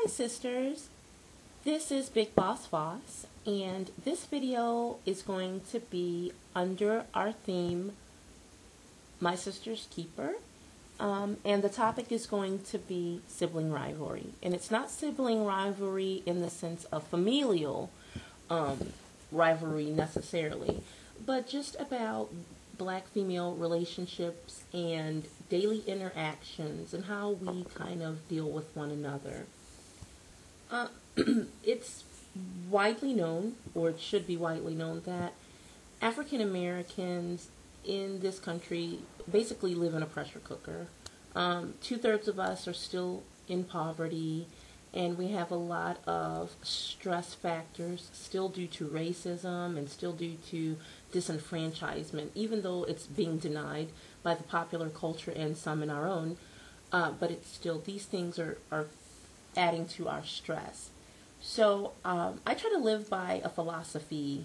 Hi sisters, this is Big Boss Foss, and this video is going to be under our theme, My Sister's Keeper, and the topic is going to be sibling rivalry. And it's not sibling rivalry in the sense of familial rivalry necessarily, but just about black-female relationships and daily interactions and how we kind of deal with one another. It's widely known, or it should be widely known, that African Americans in this country basically live in a pressure cooker. 2/3 of us are still in poverty, and we have a lot of stress factors still due to racism and still due to disenfranchisement, even though it's being denied by the popular culture and some in our own. But it's still, these things are adding to our stress. So I try to live by a philosophy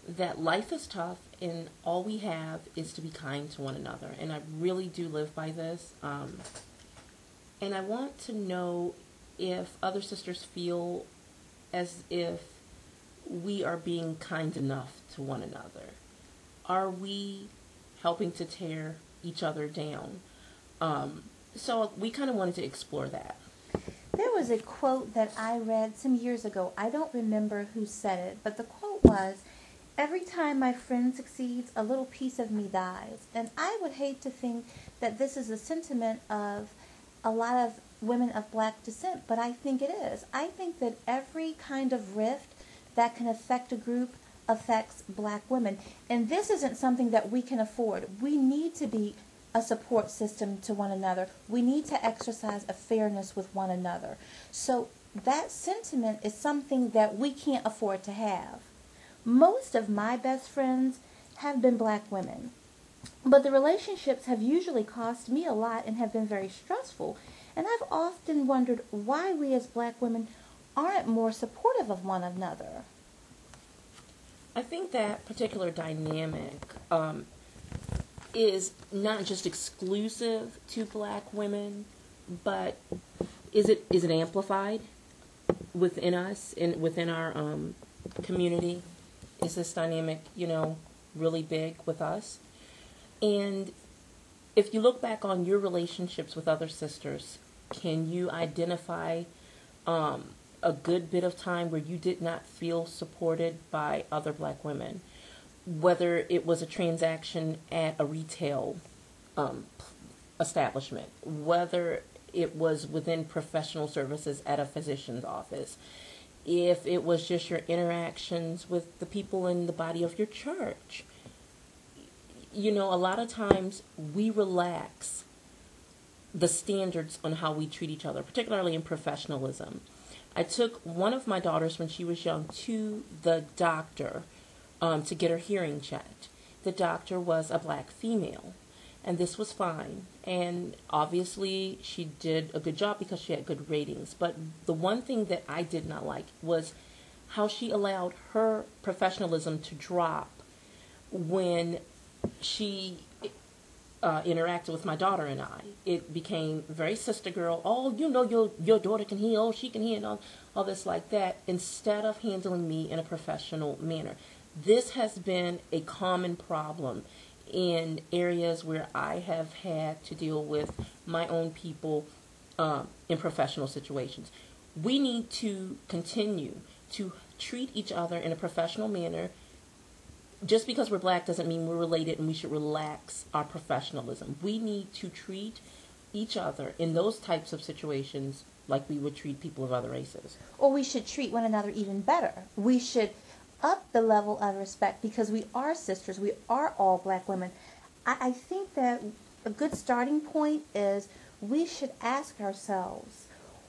that life is tough and all we have is to be kind to one another. And I really do live by this. And I want to know if other sisters feel as if we are being kind enough to one another. Are we helping to tear each other down? So we kind of wanted to explore that. There was a quote that I read some years ago. I don't remember who said it, but the quote was, "Every time my friend succeeds, a little piece of me dies." And I would hate to think that this is a sentiment of a lot of women of black descent, but I think it is. I think that every kind of rift that can affect a group affects black women. And this isn't something that we can afford. We need to be a support system to one another. We need to exercise a fairness with one another. So that sentiment is something that we can't afford to have. Most of my best friends have been black women, but the relationships have usually cost me a lot and have been very stressful. And I've often wondered why we as black women aren't more supportive of one another. I think that particular dynamic is not just exclusive to black women, but is it amplified within us and within our community? Is this dynamic, really big with us? And if you look back on your relationships with other sisters, can you identify a good bit of time where you did not feel supported by other black women? Whether it was a transaction at a retail establishment, whether it was within professional services at a physician's office, if it was just your interactions with the people in the body of your church. A lot of times we relax the standards on how we treat each other, particularly in professionalism. I took one of my daughters when she was young to the doctor to get her hearing checked. The doctor was a black female, and this was fine. And obviously she did a good job because she had good ratings. But the one thing that I did not like was how she allowed her professionalism to drop when she interacted with my daughter and I. It became very sister girl. Oh, your daughter can hear. Oh, she can hear, and all this like that, instead of handling me in a professional manner. This has been a common problem in areas where I have had to deal with my own people in professional situations. We need to continue to treat each other in a professional manner. Just because we're black doesn't mean we're related and we should relax our professionalism. We need to treat each other in those types of situations like we would treat people of other races. Or we should treat one another even better. We should up the level of respect because we are sisters. We are all black women. I think that a good starting point is we should ask ourselves,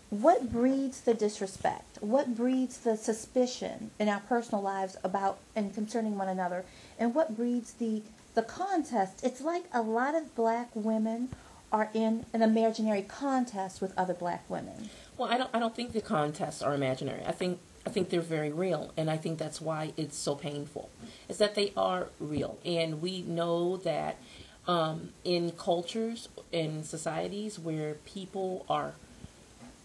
what breeds the disrespect? What breeds the suspicion in our personal lives about and concerning one another? And what breeds the contest? It's like a lot of black women are in an imaginary contest with other black women. Well, I don't think the contests are imaginary. I think they're very real, and I think that's why it's so painful, is that they are real. And we know that in cultures, in societies where people are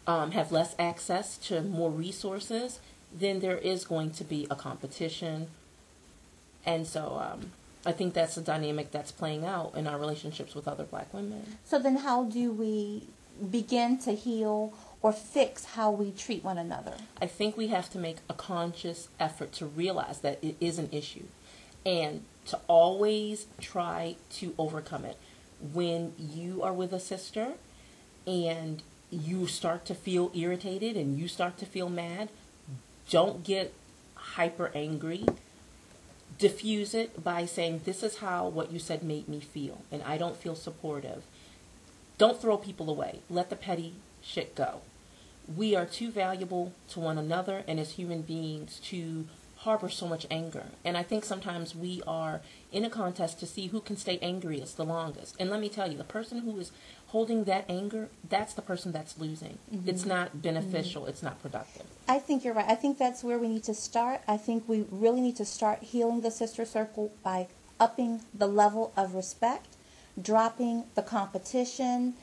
have less access to more resources, then there is going to be a competition. And so I think that's a dynamic that's playing out in our relationships with other black women. So then how do we begin to heal or fix how we treat one another? I think we have to make a conscious effort to realize that it is an issue and to always try to overcome it. When you are with a sister and you start to feel irritated and you start to feel mad, don't get hyper angry. Diffuse it by saying, this is how what you said made me feel, and I don't feel supportive. Don't throw people away. Let the petty shit go. We are too valuable to one another and as human beings to harbor so much anger. And I think sometimes we are in a contest to see who can stay angriest the longest. And let me tell you, the person who is holding that anger, that's the person that's losing. Mm-hmm. It's not beneficial. Mm-hmm. It's not productive. I think you're right. I think that's where we need to start. I think we really need to start healing the sister circle by upping the level of respect, dropping the competition,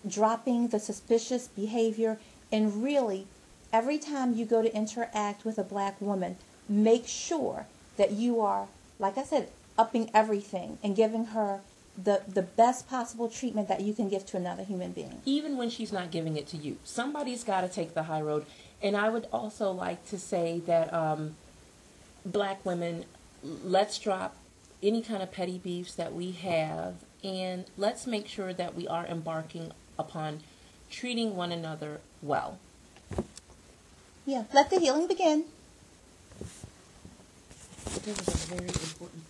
dropping the suspicious behavior, and really, every time you go to interact with a black woman, make sure that you are, like I said, upping everything and giving her the best possible treatment that you can give to another human being. Even when she's not giving it to you. Somebody's got to take the high road. And I would also like to say that black women, let's drop any kind of petty beefs that we have, and let's make sure that we are embarking upon treating one another well. Yeah, let the healing begin. This is a very important